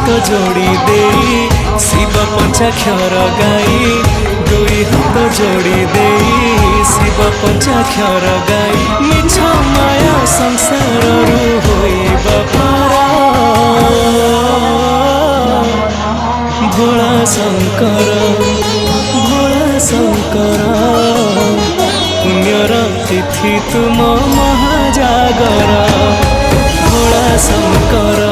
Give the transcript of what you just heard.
हाथ जोड़ी दे शिव पंचाक्षर गाई दुई हाथ जोड़ी दे शिव पंचाक्षर गाई मिछ माया संसार होइबा पारा भोला शंकर पुण्यर तिथि तुम महाजागर भोला शंकर